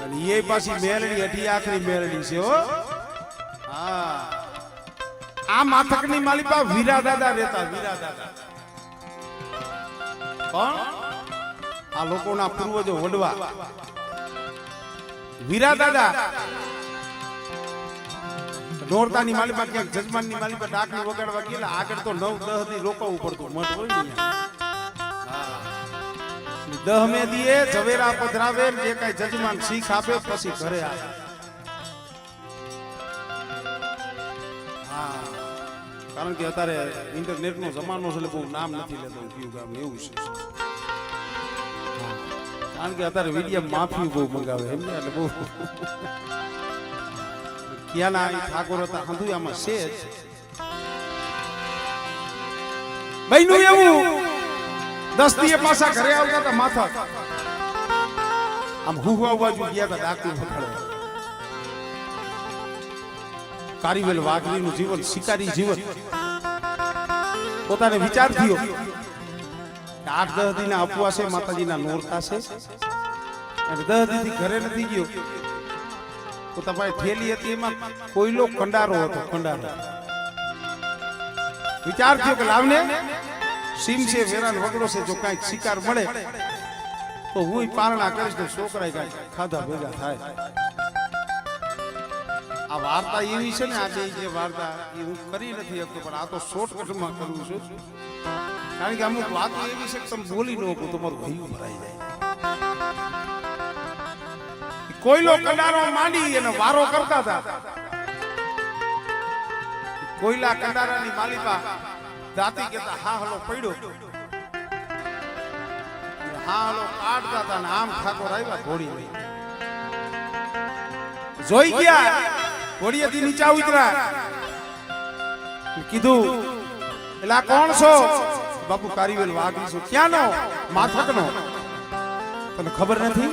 ये पासी मेलडी अठी आखरी मेलडी छे हो हां आ माथकनी मालिपा वीरा दादा रहता वीरा दादा कोण आ लोकोना पूर्वजो वडवा वीरा दादा नोरतानी मालिपा के जजमाननी मालिपा डाकनी वगाडवा गेला આગળ તો 9-10 દી રોકવું પડતું મત હોય ને હા 10 મે દીએ ઝવેરા પધરાવે જે કાઈ જજમાન શીખ આપે પછી ઘરે આવે હા કારણ કે અત્યારે ઇન્ટરનેટ નો જમાનો છે એટલે બહુ નામ નથી લેતો કયું ગામ એવું છે કારણ કે અત્યારે વિડિયો માફી બહુ મંગાવે એમ ને એટલે બહુ ક્યાંના ઠાકોર હતા હંધુયામાં છે બઈનું એવું 10 દીએ પાછા ઘરે આવતા હતા માથા આમ હુહવા બાજુ ગયા હતા ડાકુ પકડે કારીવેલ વાઘરીનું જીવન શિકારી જીવન પોતાને વિચાર થયો કે 8-10 દીના ઉપવાસે માતાજીના નોરતા છે અને 10 દીથી ઘરે નથી ગયો તો તમારી થેલી હતી એમાં કોઈલો કંડારો હતો કંડારો વિચાર થયો કે લાવને સીમ છે વેરાન વગડો છે જો કાંઈક શિકાર મળે તો હું પારણા કરીશ ને છોકરાય કાંઈક ખાધા ભેગા થાય આ વાર્તા એવી છે ને આજે જે વાર્તા એ હું કરી નથી શકતો પણ આ તો શોર્ટકટમાં કરું છું કારણ કે અમુક વાતો એવી છે કે તમે બોલી ન શકો તમારું ભયું ભરાઈ જાય કોઈલો કંડારો માંડી અને વારો કરતા હતા કોઈલા કંડારાની માલિપા દાતી કેતા હા હલો પડ્યો હા હલો કાઢતા હતા ને આમ ઠાકોર આવ્યા ઘોડી લઈ જોઈ ગયા ઘોડીએથી નીચા ઉતર્યા કીધું એલા કોણ છો બાપુ કારીવેલ વાઘરી છો ક્યાંનો માથકનો તને ખબર નથી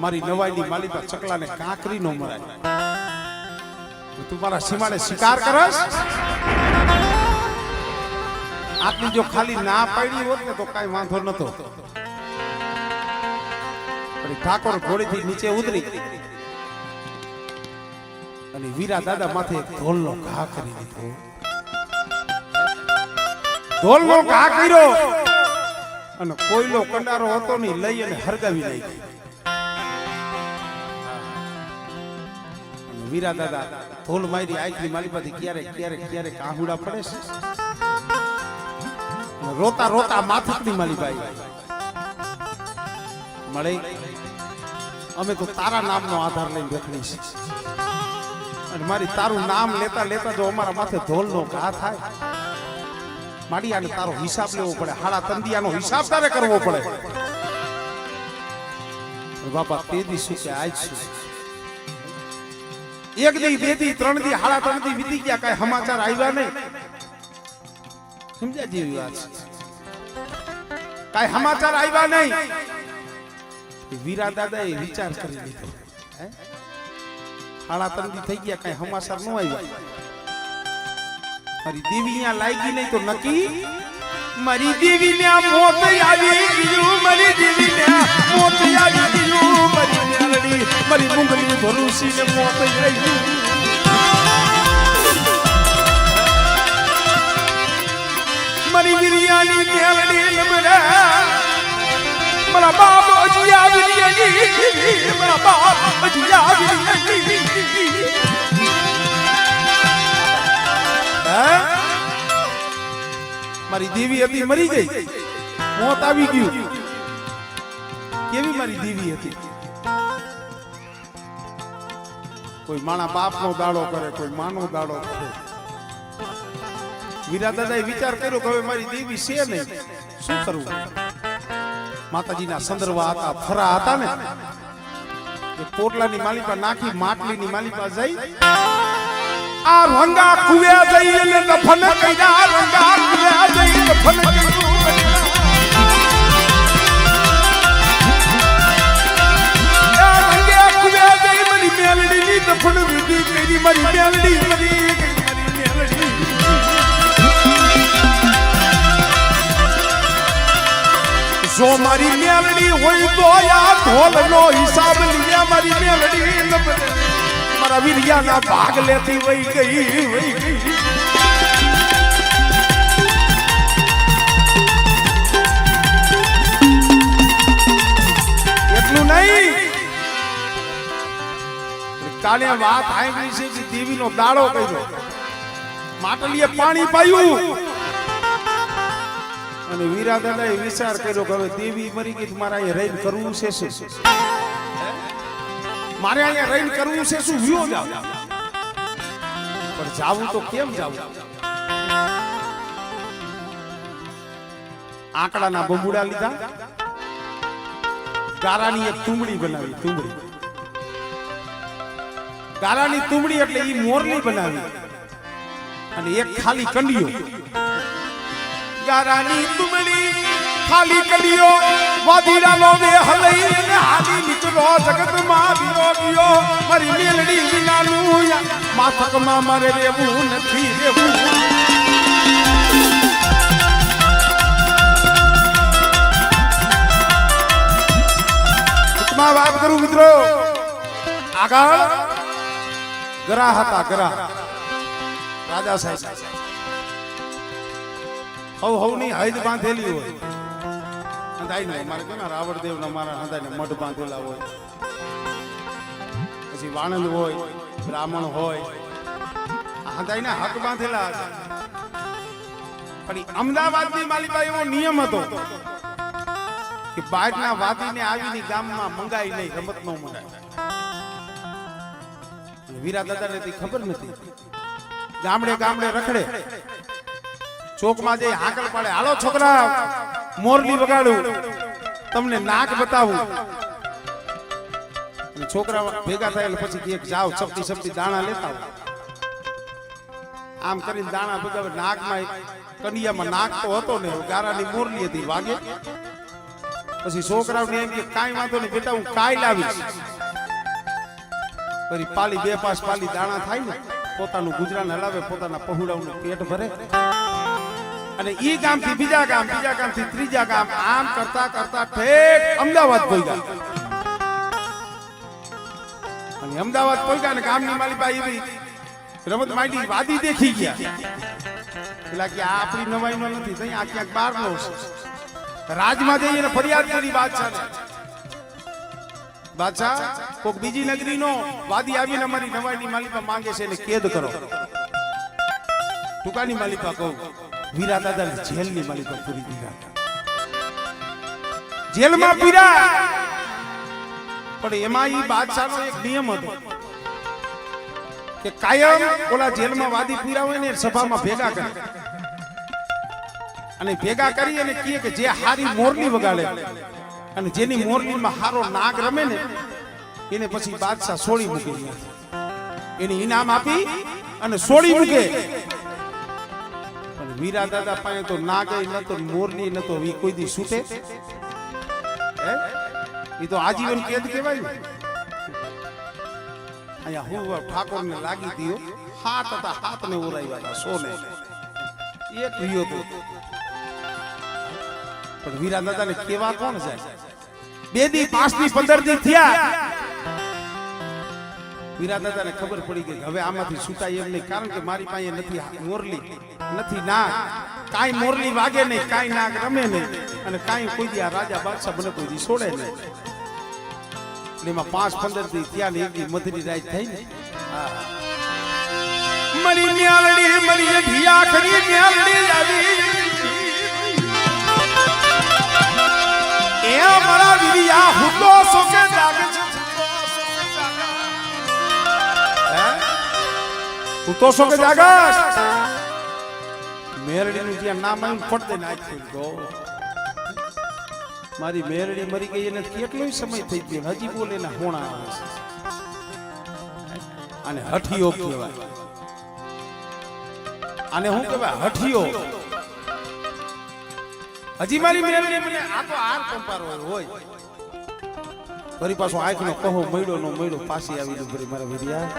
મારી નવાઈની માલિકા ચકલાને કાંકરી નો મરાય તું મારા સીમાડે શિકાર કરસ આટલી જો ખાલી ના પાડી હોત ને તો કઈ વાંધો નતો પણ ઠાકોર ઘોડીથી નીચે ઉતરી અને વીરા દાદા માથે ઢોલનો ઘા કરી દીધો ઢોલનો ઘા કર્યો અને કોઈલો કંડારો હતો ને લઈ અને હરગાવી લઈ ગઈ વીરા દાદા ઢોલ મારી આંખની માલિપાથી ક્યારેક આહુડા પડે છે રોતા રોતા માથકની માલિપાઈ મળે અમે તો તારા નામનો આધાર લઈને બેઠી છે અને મારી તારું નામ લેતા લેતા જો અમારા માથે ઢોલનો ઘા થાય માડિયાને તારો હિસાબ લેવો પડે હાડા તંદિયાનો હિસાબ તારે કરવો પડે બાપા તે દી શું કે આજ શું એક દી બે દી ત્રણ દી હાડા ત્રણ દી વીતી ગયા કઈ સમાચાર આવ્યા નહીં સમજ્યા જેવી વાત કઈ સમાચાર આવ્યા નહીં વીરા દાદા એ વિચાર કરી લીધો હાડા ત્રણ દી થઈ ગયા કઈ સમાચાર ન આવ્યા મારી દેવી અહીંયા લાગી નહીં તો નક્કી મારી દેવી ને મોત આવી ગયું મારી દેવી ને મોત આવી ગયું મારી મેલડી મારી મુંગલી ભરૂસી ને મોત આવી ગયું મારી વિરિયાની મેલડી નમરા મારા બાપ અજી આવી ગઈ મારા બાપ અજી આવી ગઈ મારી દેવી હતી મરી ગઈ મોત આવી ગયું કેવી મારી દેવી હતી કોઈ માણા બાપ નો દાડો કરે કોઈ માનો દાડો કરે વીરા દાદાએ વિચાર કર્યો કે હવે મારી દેવી છે નહીં શું કરવું માતાજીના સંદર્ભા હતા ફરા હતા ને એ પોટલાની માલિકા નાખી માટલીની માલિકા જઈ આ રંગા કુવ્યા જઈ અને દફન કર્યા રંગા કુવ્યા જઈ દફન કર્યું આ રંગા કુવ્યા જઈ મારી મેલડીની દફન વિધિ કરી મારી મેલડી મરી ગઈ મારી મેલડી જો મારી મેલડી હોય તો આ ઢોલનો હિસાબ લીયા મારી મેલડી મારા વીરિયાના ભાગ લેતી વઈ ગઈ એટલું નહીં કાલે વાત આંગળી છે કે દેવીનો દાડો કર્યો માટલીએ પાણી પાયું અને વીરા દાદાએ વિચાર કર્યો કે હવે દેવી મરી ગઈ મારે અહીંયા રહીને કરવું છે શું મારે અહીંયા રહીને કરવું છે શું વ્યો જાવ પણ જાવું તો કેમ જાવું આંકડાના બબુડા લીધા ગારાની એક તુંબડી બનાવી તુંબડી ગારાની તુંબડી એટલે ઈ મોરલી બનાવી અને એક ખાલી કંડિયો ગારાની તુંબડી ખાલી કંડિયો વાદીડાનો બે હલઈ ને હાલી નીચલો જગતમાં વિયોગ્યો મારી મેલડી વિનાનું માથકમાં મારે રહેવું નથી રહેવું ટૂંકમાં વાત કરું મિત્રો આગળ ગરા હતા ગરા રાજા સાહેબ હવ ની હૈદ બાંધેલી હોય અંધાઈ ને મારે કેના રાવણદેવ ના મારા હંધાઈ ને મઢ બાંધેલા હોય પછી વાણંદ હોય બ્રાહ્મણ હોય હંધાઈ ના હક બાંધેલા હતા પણ અમદાવાદની માલિકા એવો નિયમ હતો કે બહારના વાદીને આવીને ગામમાં મંગાઈ નહીં રમત નો મંગાય વીરા દાદાને તે ખબર નથી ગામડે ગામડે રખડે ચોકમાં જઈ હાકલ પાડે હાલો છોકરા મોરલી વગાડું તમને નાક બતાવું છોકરા ભેગા થયેલા પછી એક જાવ સપટી સપટી દાણા લેતા આમ કરીને દાણા ભેગા નાકમાં કનિયામાં નાક તો હતો ને ગારાની મોરલી હતી વાગે પછી છોકરાઓને એમ કે કાંઈ વાંધો નહીં બેટા હું કાઈ લાવીશ પછી પાલી બે પાસ પાલી દાણા થાય ને પોતાનું ગુજરાન હલાવે પોતાના પહોળાનું પેટ ભરે અને ઈ ગામથી બીજા ગામથી ત્રીજા ગામ આમ કરતા કરતા ઠેઠ અમદાવાદ પહોંચ્યા અને અમદાવાદ પહોંચ્યા ને ગામની માલિકા એવી રમત માંડી વાદી દેખી ગયા એટલે કે આ આપણી નવાઈનો નથી તઈ આ ક્યાંક બહારનો રાજમાં જઈને ફરિયાદ કરી બાદશાહ કોક બીજી નગરીનો વાદી આવીને અમારી નવાઈની માલિકા માંગે છે એને કેદ કરો ટુકાની માલિકા કહું વીરા દાદાને જેલની માલિકા પૂરી દીધા જેલમાં પીરા પણ એમાં ઈ બાદશાહનો એક નિયમ હતો કે કાયમ ઓલા જેલમાં વાદી પીરા હોય ને સભામાં ભેગા કરે અને ભેગા કરી અને કહે કે જે હારી મોરલી વગાડે અને જેની મોરલીમાં હારો નાગ રમે ને એને પછી બાદશાહ છોડી મૂકે એને ઇનામ આપી અને છોડી મૂકે પણ વીરા દાદા પાસે તો નાગ ન તો મોરલી ન તો કોઈ દી છૂટે એ તો આજીવન કેદ કહેવાય ને અહીંયા હું ઠાકોર ને લાગી દીયો હાથ હતા હાથ ને ઓરાવ્યા હતા સોને એક રહ્યો તો પણ વીરા દાદા ને કેવા કોણ જાય 2 દી 5 દી 15 દી થયા વીરા દાદા ને ખબર પડી ગઈ હવે આમાંથી છૂટાય એમ નહીં કારણ કે મારી પાસે નથી મોરલી નથી નાગ કાઈ મોરલી વાગે નહીં કાઈ નાગ રમે નહીં અને કાઈ કોઈ દી આ રાજા બાદશાહ બને કોઈ દી છોડે નહીં એમાં 5-15 દી થયા ને એક દી મધરી રાત થઈ ને મરી મ્યાલડી મરી ઢિયા ખરી મ્યાલડી આવી એ મારા વીરિયા હુતો સોકે જાગે છે હુતો સોકે જાગસ મેરડી નું જ્યાં નામ આવ્યું ફટ દે નાખી દો મારી મેરડી મરી ગઈ એને કેટલો સમય થઈ ગયો હજી બોલે ના હોણા આવે છે અને હઠિયો કહેવાય આને હું કહેવાય હઠિયો હજી મારી મેરડી મને આ તો આર કંપારો હોય ફરી પાછો આંખનો કહો મૈડો નો મૈડો પાછી આવી ફરી મારા વીરિયા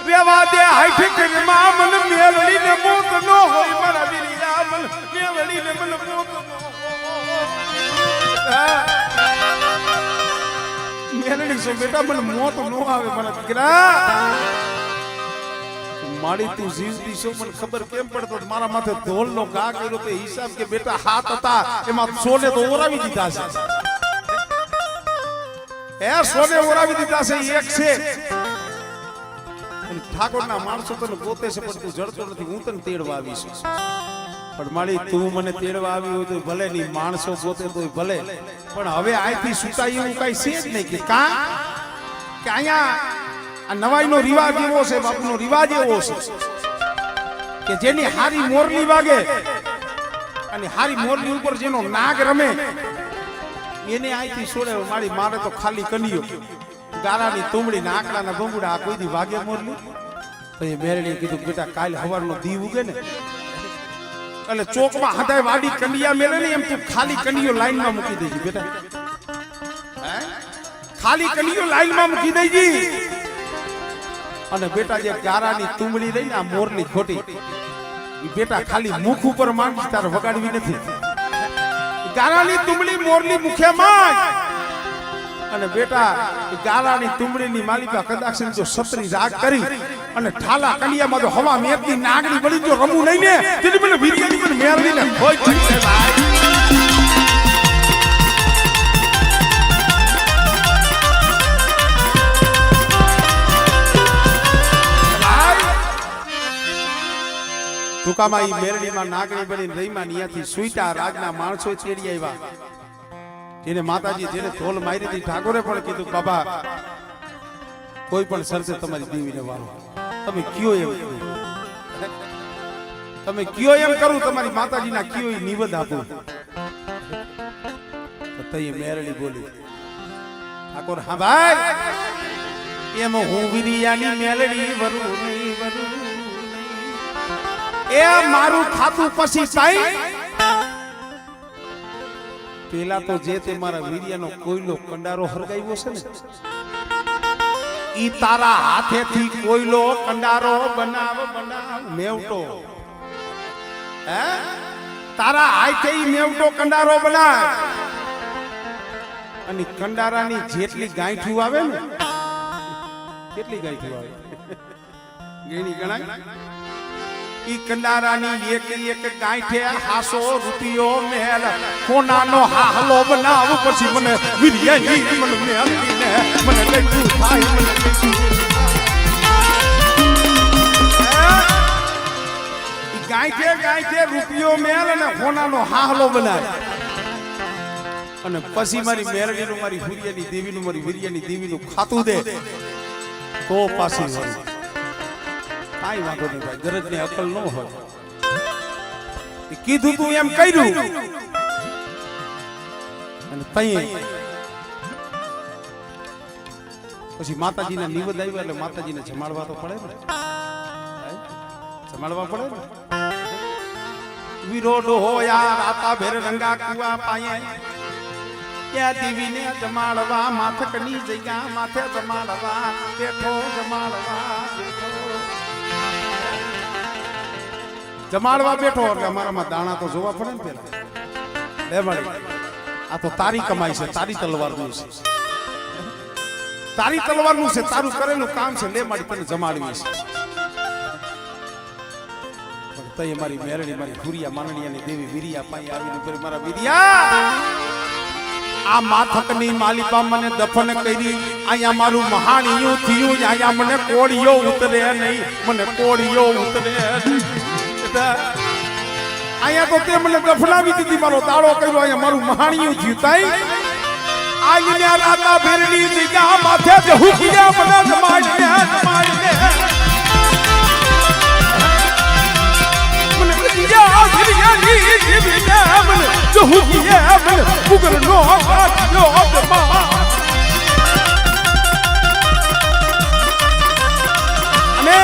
વેવા દે હાઈઠ માં મન મેરડી ને મોત નો હોય મારા વીરિયા મન મેરડી ને મન મોત નો મેલડી છો બેટા મને મોત નો આવે મને દીકરા મારી તું જીવતી છો મને ખબર કેમ પડતો મારા માથે ઢોલનો ઘા કર્યો તે હિસાબ કે બેટા હાથ હતા એમાં સોને તો ઓરાવી દીધા છે સોને ઓરાવી દીધા છે એક છે ઠાકોરના માણસો તને ગોતે છે પણ તું જડતો નથી હું તને તેડવા આવીશ પણ મારી તું મને તેડવા આવી હોય તો ભલે ની માણસો ગોતે તો ભલે પણ હવે આથી સુતાઈ એવું કઈ છે જ નહીં કે અહીંયા આ નવાઈનો રિવાજ એવો છે બાપુનો રિવાજ એવો છે કે જેની હારી મોરલી વાગે અને હારી મોરલી ઉપર જેનો નાગ રમે એને આથી છોડે મારી મારે તો ખાલી કનિયો ગારાની તુમડી ને આકડાના બંગુડા કોઈ દી વાગે મોરલી તો એ મેરડીએ કીધું બેટા કાલ સવારનો દી ઉગે ને એટલે ચોકમાં હદાય વાડી કંડિયા મેલે ને એમ તું ખાલી કંડિયો લાઈનમાં મૂકી દેજી બેટા ખાલી કંડિયો લાઈનમાં મૂકી દેજી અને બેટા જે ગારાની તુમડી રહી ને આ મોરલી ખોટી એ બેટા ખાલી મુખ ઉપર માંડી તાર વગાડવી નથી ગારાની તુમડી મોરલી મુખે માંડ અને બેટા ગારાની તુમડીની માલિકા કદાચ જો સત્રી રાગ કરી અને ઠાલા કલિયામાં જો હવા મેરતી નાગડી બળી જો રમું નહીં ને તેની મને વીરિયાની મને મેરવીને હોય છે ભાઈ ટૂંકામાં ઈ મેરડીમાં નાગણી બનીને રહીમાં ત્યાંથી સુઈટા રાજના માણસો ચેડી આવ્યા જેને માતાજી જેને ઢોલ મારી હતી ઠાકોરે પણ કીધું બાબા કોઈ પણ શરતે તમારી દેવીને વારો તમે કયો એમ તમે કયો એમ કરું તમારી માતાજીના કયો એ નિવેદ આપું તો એ મેરડી બોલી ઠાકોર હા ભાઈ એમ હું વિરિયાની મેલડી વરું નહીં વરું એ મારું ખાતું પછી સાઈ પેલા તો જે તે મારા વીર્યનો કોયલો કંડારો હરગાવ્યો છે ને ઈ તારા હાથેથી કોયલો કંડારો બનાવ મેવટો હે તારા હાથે ઈ મેવટો કંડારો બનાવ અને કંડારાની જેટલી ગાંઠું આવે ને કેટલી ગાંઠું આવે ગેણી ગણાય ઈ કંડારાની એક એક ગાંઠે હાસો રૂપિયો મેલ કોનાનો હાલો બનાવ પછી મને વિરિયાની મને મેલને મને લઈ થાય મને ઈ ગાંઠે ગાંઠે રૂપિયો મેલ અને કોનાનો હાલો બનાય અને પછી મારી મેરડીનું મારી હુરિયાની દેવીનું મારી વિરિયાની દેવીનું ખાતું દે તો પાછી હોય કાઈ વાંધો નહીં ભાઈ ગરજ ની અકલ ન હોય કીધું તું એમ કર્યું અને તઈ પછી માતાજીના નિવેદ આવ્યા એટલે માતાજીને જમાડવા તો પડે ને જમાડવા પડે ને વિરોડો હોયા રાતા ભેર રંગા કુવા પાયે ત્યાં દેવીને જમાડવા માથકની જગ્યા માથે જમાડવા બેઠો જમાડવા બેઠો જમાડવા બેઠો એટલે અમારામાં દાણા તો જોવા પડે ને પેલા લે મળી આ તો તારી કમાઈ છે તારી તલવારનું છે તારી તલવારનું છે તારું કરેલું કામ છે લે મારી તને જમાડવી છે પણ તઈ મારી મેરડી મારી હુરિયા માનણીયાની દેવી વિરિયા પાઈ આવીને મારા વિરિયા આ માથકની માલિકા મને દફન કરી અહીંયા મારું મહાણિયું થયું અહીંયા મને કોળીઓ ઉતરે નહીં મને કોળીઓ ઉતરે અહીંયા તો તે મને દફનાવી દીધી મારો દાડો કર્યો અહીંયા મારું મહાણિયું થયું તાઈ અહીંયા રાતા ભેરડી દીધા માથે જ હુકિયા મને જમાડને મને વિરિયા વિરિયાની જીવીને મને જો હુકિયા મને ઉગર નો કાઢ્યો અબમા અને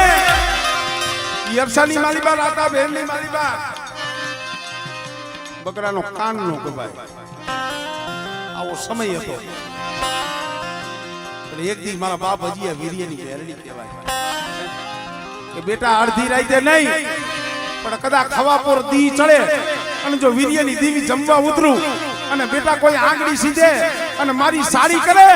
યરસાની માલીબા રાતા ભેરની માલીબા બકરાનો કાન નો કબાય આવો સમય હતો એટલે એક દી મારા બાપ હજી વીર્યની ભેરડી કહેવાય કે બેટા અડધી રાતે નહીં પણ કદાચ ખવા પર દી ચડે અને જો વીર્યની દેવી જમવા ઉતરું અને બેટા કોઈ આંગળી સીધે અને મારી સાડી કરે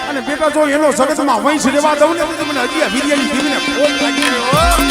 અને બેટા જો એનો જગતમાં વંશ રહેવા દઉં ને તો મને હજી વીર્યની દીવીને ખોટ લાગી ગયો.